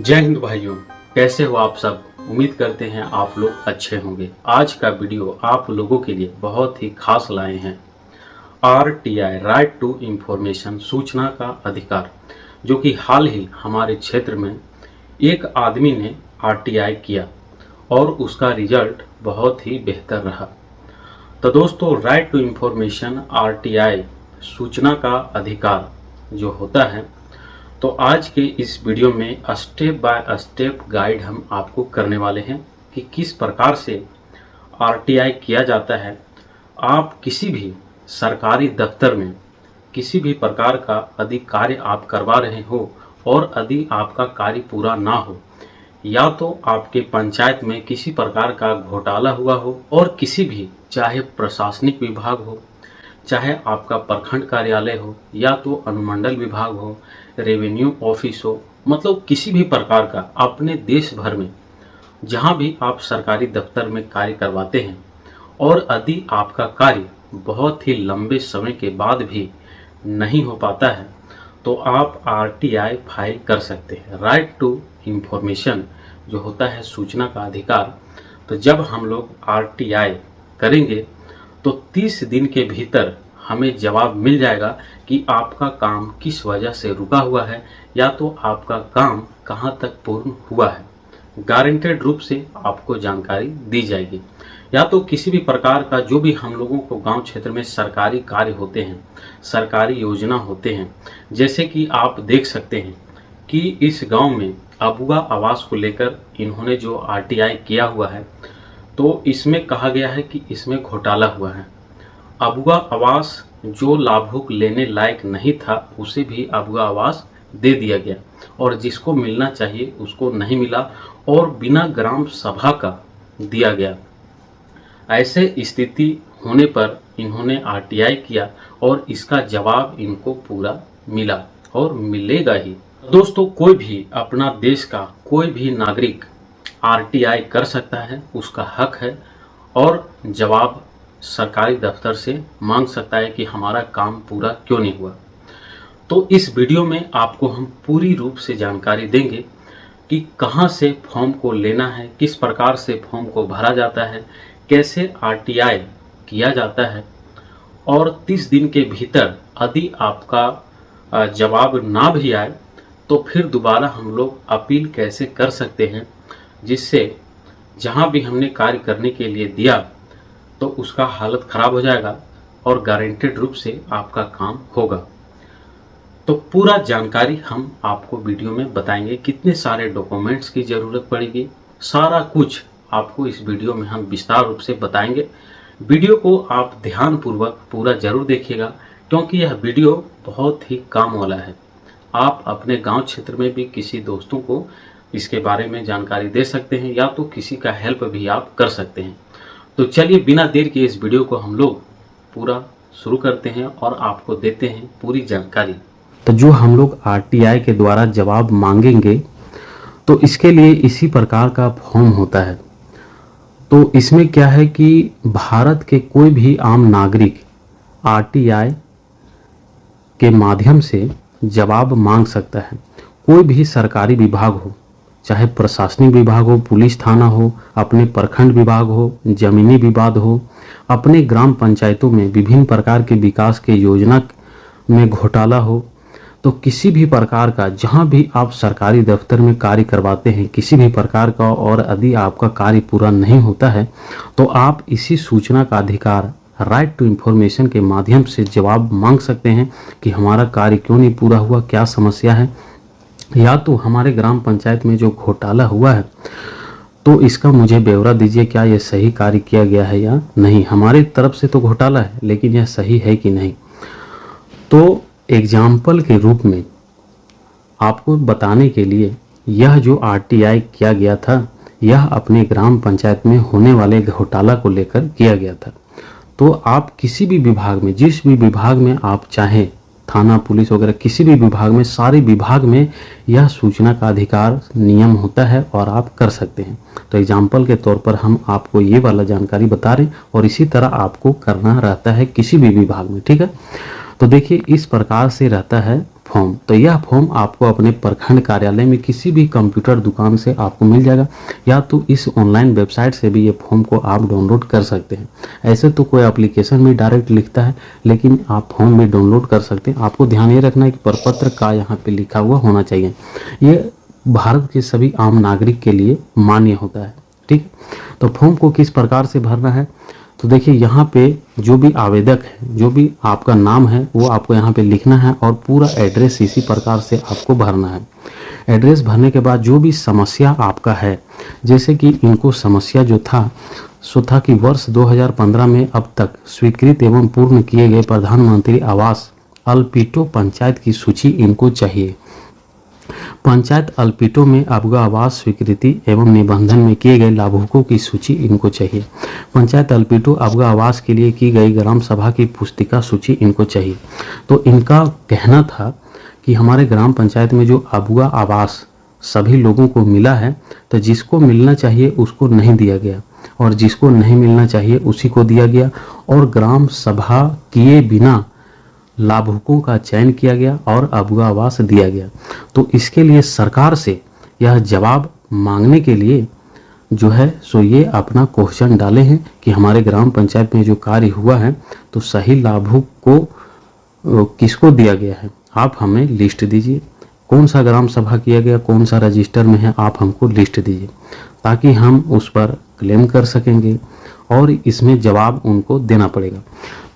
जय हिंद भाइयों, कैसे हो आप सब। उम्मीद करते हैं आप लोग अच्छे होंगे। आज का वीडियो आप लोगों के लिए बहुत ही खास लाए हैं। RTI राइट टू इंफॉर्मेशन, सूचना का अधिकार, जो कि हाल ही हमारे क्षेत्र में एक आदमी ने RTI किया और उसका रिजल्ट बहुत ही बेहतर रहा। तो दोस्तों, राइट टू इंफॉर्मेशन RTI सूचना का अधिकार जो होता है, तो आज के इस वीडियो में स्टेप बाय स्टेप गाइड हम आपको करने वाले हैं कि किस प्रकार से RTI किया जाता है। आप किसी भी सरकारी दफ्तर में किसी भी प्रकार का यदि कार्य आप करवा रहे हो और यदि आपका कार्य पूरा ना हो, या तो आपके पंचायत में किसी प्रकार का घोटाला हुआ हो और किसी भी, चाहे प्रशासनिक विभाग हो, चाहे आपका प्रखंड कार्यालय हो, या तो अनुमंडल विभाग हो, रेवेन्यू ऑफिस हो, मतलब किसी भी प्रकार का अपने देश भर में जहां भी आप सरकारी दफ्तर में कार्य करवाते हैं और यदि आपका कार्य बहुत ही लंबे समय के बाद भी नहीं हो पाता है, तो आप RTI फाइल कर सकते हैं। राइट टू इंफॉर्मेशन जो होता है सूचना का अधिकार, तो जब हम लोग RTI करेंगे तो 30 दिन के भीतर हमें जवाब मिल जाएगा कि आपका काम किस वजह से रुका हुआ है या तो आपका काम कहां तक पूर्ण हुआ है। गारंटेड रूप से आपको जानकारी दी जाएगी। या तो किसी भी प्रकार का जो भी हम लोगों को गांव क्षेत्र में सरकारी कार्य होते हैं, सरकारी योजना होते हैं, जैसे कि आप देख सकते हैं कि इस गांव में अबुआ आवास को लेकर इन्होंने जो RTI किया हुआ है, तो इसमें कहा गया है कि इसमें घोटाला हुआ है। अबुआ आवास जो लाभुक लेने लायक नहीं था, उसे भी अबुआ आवास दे दिया गया और जिसको मिलना चाहिए उसको नहीं मिला और बिना ग्राम सभा का दिया गया। ऐसे स्थिति होने पर इन्होंने RTI किया और इसका जवाब इनको पूरा मिला और मिलेगा ही। दोस्तों, कोई भी अपना देश का कोई भी नागरिक RTI कर सकता है, उसका हक है, और जवाब सरकारी दफ्तर से मांग सकता है कि हमारा काम पूरा क्यों नहीं हुआ। तो इस वीडियो में आपको हम पूरी रूप से जानकारी देंगे कि कहां से फॉर्म को लेना है, किस प्रकार से फॉर्म को भरा जाता है, कैसे RTI किया जाता है, और 30 दिन के भीतर यदि आपका जवाब ना भी आए तो फिर दोबारा हम लोग अपील कैसे कर सकते हैं, जिससे जहां भी हमने कार्य करने के लिए दिया तो उसका हालत खराब हो जाएगा और गारंटेड रूप से आपका काम होगा। तो पूरा जानकारी हम आपको वीडियो में बताएंगे, कितने सारे डॉक्यूमेंट्स की ज़रूरत पड़ेगी, सारा कुछ आपको इस वीडियो में हम विस्तार रूप से बताएंगे। वीडियो को आप ध्यानपूर्वक पूरा जरूर देखिएगा, क्योंकि यह वीडियो बहुत ही काम वाला है। आप अपने गांव क्षेत्र में भी किसी दोस्तों को इसके बारे में जानकारी दे सकते हैं, या तो किसी का हेल्प भी आप कर सकते हैं। तो चलिए बिना देर के इस वीडियो को हम लोग पूरा शुरू करते हैं और आपको देते हैं पूरी जानकारी। तो जो हम लोग RTI के द्वारा जवाब मांगेंगे, तो इसके लिए इसी प्रकार का फॉर्म होता है। तो इसमें क्या है कि भारत के कोई भी आम नागरिक RTI के माध्यम से जवाब मांग सकता है। कोई भी सरकारी विभाग हो, चाहे प्रशासनिक विभाग हो, पुलिस थाना हो, अपने प्रखंड विभाग हो, जमीनी विवाद हो, अपने ग्राम पंचायतों में विभिन्न प्रकार के विकास के योजना में घोटाला हो, तो किसी भी प्रकार का जहां भी आप सरकारी दफ्तर में कार्य करवाते हैं, किसी भी प्रकार का, और यदि आपका कार्य पूरा नहीं होता है, तो आप इसी सूचना का अधिकार राइट टू इंफॉर्मेशन के माध्यम से जवाब मांग सकते हैं कि हमारा कार्य क्यों नहीं पूरा हुआ, क्या समस्या है, या तो हमारे ग्राम पंचायत में जो घोटाला हुआ है तो इसका मुझे ब्यौरा दीजिए, क्या यह सही कार्य किया गया है या नहीं। हमारी तरफ से तो घोटाला है, लेकिन यह सही है कि नहीं। तो एग्जाम्पल के रूप में आपको बताने के लिए, यह जो RTI किया गया था, यह अपने ग्राम पंचायत में होने वाले घोटाला को लेकर किया गया था। तो आप किसी भी विभाग में, जिस भी विभाग में आप चाहें, थाना, पुलिस वगैरह, किसी भी विभाग में, सारे विभाग में यह सूचना का अधिकार नियम होता है और आप कर सकते हैं। तो एग्जाम्पल के तौर पर हम आपको ये वाला जानकारी बता रहे हैं, और इसी तरह आपको करना रहता है किसी भी विभाग में, ठीक है। तो देखिए इस प्रकार से रहता है फॉर्म। तो यह फॉर्म आपको अपने प्रखंड कार्यालय में किसी भी कंप्यूटर दुकान से आपको मिल जाएगा, या तो इस ऑनलाइन वेबसाइट से भी ये फॉर्म को आप डाउनलोड कर सकते हैं। ऐसे तो कोई एप्लीकेशन में डायरेक्ट लिखता है, लेकिन आप फॉर्म में डाउनलोड कर सकते हैं। आपको ध्यान ये रखना है कि प्रपत्र का यहाँ पे लिखा हुआ होना चाहिए। ये भारत के सभी आम नागरिक के लिए मान्य होता है। ठीक, तो फॉर्म को किस प्रकार से भरना है, तो देखिए यहाँ पे जो भी आवेदक है, जो भी आपका नाम है, वो आपको यहाँ पे लिखना है और पूरा एड्रेस इसी प्रकार से आपको भरना है। एड्रेस भरने के बाद जो भी समस्या आपका है, जैसे कि इनको समस्या जो था सो था कि वर्ष 2015 में अब तक स्वीकृत एवं पूर्ण किए गए प्रधानमंत्री आवास अल्पिटो पंचायत की सूची इनको चाहिए। पंचायत अल्पिटो में आपका आवास स्वीकृति एवं निबंधन में किए गए लाभुकों की सूची इनको चाहिए। पंचायत अल्पिटो आपका आवास के लिए की गई ग्राम सभा की पुस्तिका सूची इनको चाहिए। तो इनका कहना था कि हमारे ग्राम पंचायत में जो आपका आवास सभी लोगों को मिला है, तो जिसको मिलना चाहिए उसको नहीं दिया गया, और जिसको नहीं मिलना चाहिए उसी को दिया गया, और ग्राम सभा किए बिना लाभुकों का चयन किया गया और आपका आवास दिया गया। तो इसके लिए सरकार से यह जवाब मांगने के लिए जो है सो ये अपना क्वेश्चन डाले हैं कि हमारे ग्राम पंचायत में जो कार्य हुआ है तो सही लाभुक को किसको दिया गया है, आप हमें लिस्ट दीजिए। कौन सा ग्राम सभा किया गया, कौन सा रजिस्टर में है, आप हमको लिस्ट दीजिए, ताकि हम उस पर क्लेम कर सकेंगे और इसमें जवाब उनको देना पड़ेगा।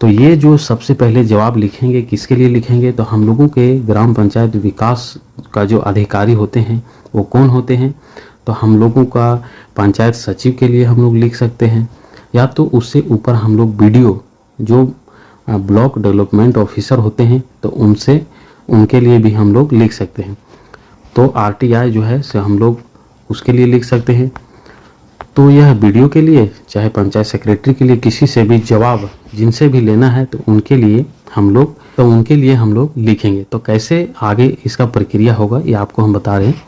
तो ये जो सबसे पहले जवाब लिखेंगे, किसके लिए लिखेंगे, तो हम लोगों के ग्राम पंचायत विकास का जो अधिकारी होते हैं वो कौन होते हैं, तो हम लोगों का पंचायत सचिव के लिए हम लोग लिख सकते हैं, या तो उससे ऊपर हम लोग BDO जो ब्लॉक डेवलपमेंट ऑफिसर होते हैं, तो उनके लिए भी हम लोग लिख सकते हैं। तो RTI जो है से हम लोग उसके लिए लिख सकते हैं। तो यह BDO के लिए, चाहे पंचायत सेक्रेटरी के लिए, किसी से भी जवाब जिनसे भी लेना है तो उनके लिए हम लोग लिखेंगे। तो कैसे आगे इसका प्रक्रिया होगा ये आपको हम बता रहे हैं।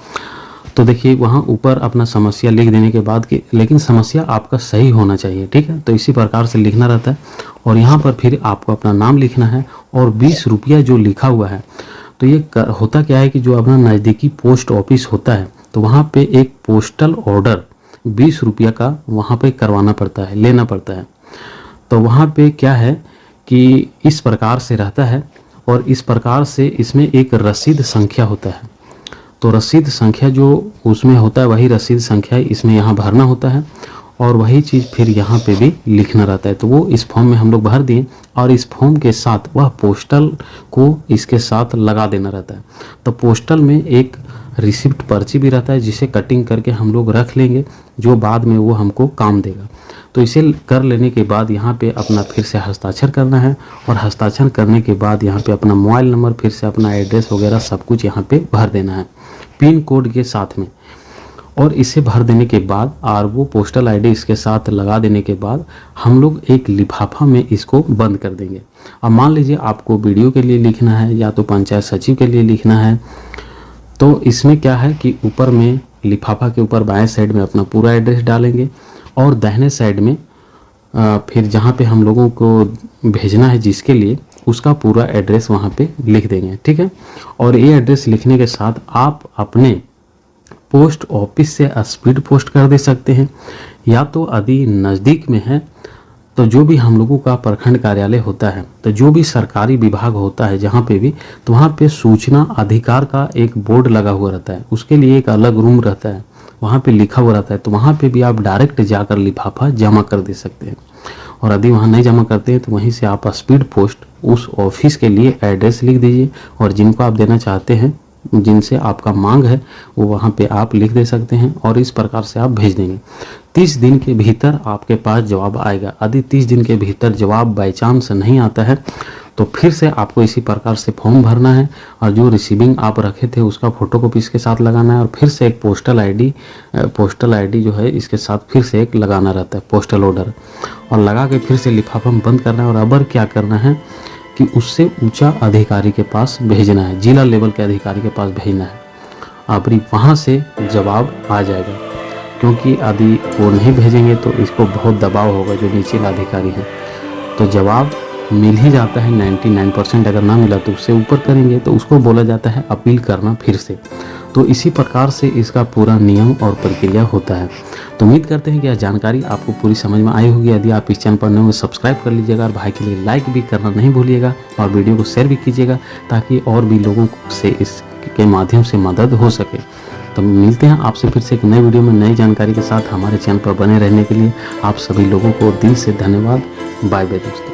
तो देखिए वहाँ ऊपर अपना समस्या लिख देने के बाद कि लेकिन समस्या आपका सही होना चाहिए, ठीक है, तो इसी प्रकार से लिखना रहता है। और यहाँ पर फिर आपको अपना नाम लिखना है, और 20 रुपया जो लिखा हुआ है, तो ये होता क्या है कि जो अपना नज़दीकी पोस्ट ऑफिस होता है, तो वहाँ पे एक पोस्टल ऑर्डर 20 रुपया का वहाँ पे करवाना पड़ता है, लेना पड़ता है। तो वहाँ पे क्या है कि इस प्रकार से रहता है, और इस प्रकार से इसमें एक रसीद संख्या होता है। तो रसीद संख्या जो उसमें होता है, वही रसीद संख्या इसमें यहाँ भरना होता है, और वही चीज़ फिर यहाँ पे भी लिखना रहता है। तो वो इस फॉर्म में हम लोग भर दिए, और इस फॉर्म के साथ वह पोस्टल को इसके साथ लगा देना रहता है। तो पोस्टल में एक रिसिप्ट पर्ची भी रहता है, जिसे कटिंग करके हम लोग रख लेंगे, जो बाद में वो हमको काम देगा। तो इसे कर लेने के बाद यहाँ पे अपना फिर से हस्ताक्षर करना है, और हस्ताक्षर करने के बाद यहाँ पे अपना मोबाइल नंबर, फिर से अपना एड्रेस वगैरह सब कुछ यहाँ पे भर देना है, पिन कोड के साथ में। और इसे भर देने के बाद और वो पोस्टल ID इसके साथ लगा देने के बाद हम लोग एक लिफाफा में इसको बंद कर देंगे। अब मान लीजिए आपको BDO के लिए लिखना है या तो पंचायत सचिव के लिए लिखना है, तो इसमें क्या है कि ऊपर में लिफाफा के ऊपर बाएं साइड में अपना पूरा एड्रेस डालेंगे, और दाहिने साइड में फिर जहाँ पे हम लोगों को भेजना है जिसके लिए, उसका पूरा एड्रेस वहाँ पे लिख देंगे, ठीक है। और ये एड्रेस लिखने के साथ आप अपने पोस्ट ऑफिस से स्पीड पोस्ट कर दे सकते हैं, या तो यदि नज़दीक में है तो जो भी हम लोगों का प्रखंड कार्यालय होता है, तो जो भी सरकारी विभाग होता है जहाँ पे भी, तो वहाँ पे सूचना अधिकार का एक बोर्ड लगा हुआ रहता है, उसके लिए एक अलग रूम रहता है, वहाँ पे लिखा हुआ रहता है। तो वहाँ पे भी आप डायरेक्ट जाकर लिफाफा जमा कर दे सकते हैं। और यदि वहाँ नहीं जमा करते हैं तो वहीं से आप स्पीड पोस्ट उस ऑफिस के लिए एड्रेस लिख दीजिए, और जिनको आप देना चाहते हैं, जिनसे आपका मांग है, वो वहाँ पे आप लिख दे सकते हैं, और इस प्रकार से आप भेज देंगे। 30 दिन के भीतर आपके पास जवाब आएगा। यदि 30 दिन के भीतर जवाब बाई चांस नहीं आता है तो फिर से आपको इसी प्रकार से फॉर्म भरना है, और जो रिसीविंग आप रखे थे उसका फोटोकॉपी इसके साथ लगाना है, और फिर से एक पोस्टल ID जो है इसके साथ फिर से एक लगाना रहता है, पोस्टल ऑर्डर, और लगा के फिर से लिफाफा में बंद करना है। और अब क्या करना है कि उससे ऊंचा अधिकारी के पास भेजना है, जिला लेवल के अधिकारी के पास भेजना है। अब वहाँ से जवाब आ जाएगा, क्योंकि यदि वो नहीं भेजेंगे तो इसको बहुत दबाव होगा जो नीचे का अधिकारी है। तो जवाब मिल ही जाता है 99%, अगर ना मिला तो उससे ऊपर करेंगे तो उसको बोला जाता है अपील करना फिर से। तो इसी प्रकार से इसका पूरा नियम और प्रक्रिया होता है। तो उम्मीद करते हैं कि यह जानकारी आपको पूरी समझ में आई होगी। यदि आप इस चैनल पर नए हो सब्सक्राइब कर लीजिएगा और भाई के लिए लाइक भी करना नहीं भूलिएगा और वीडियो को शेयर भी कीजिएगा ताकि और भी लोगों से इसके माध्यम से मदद हो सके। तो मिलते हैं आपसे फिर से एक नए वीडियो में नई जानकारी के साथ। हमारे चैनल पर बने रहने के लिए आप सभी लोगों को दिल से धन्यवाद। बाय बाय दोस्तों।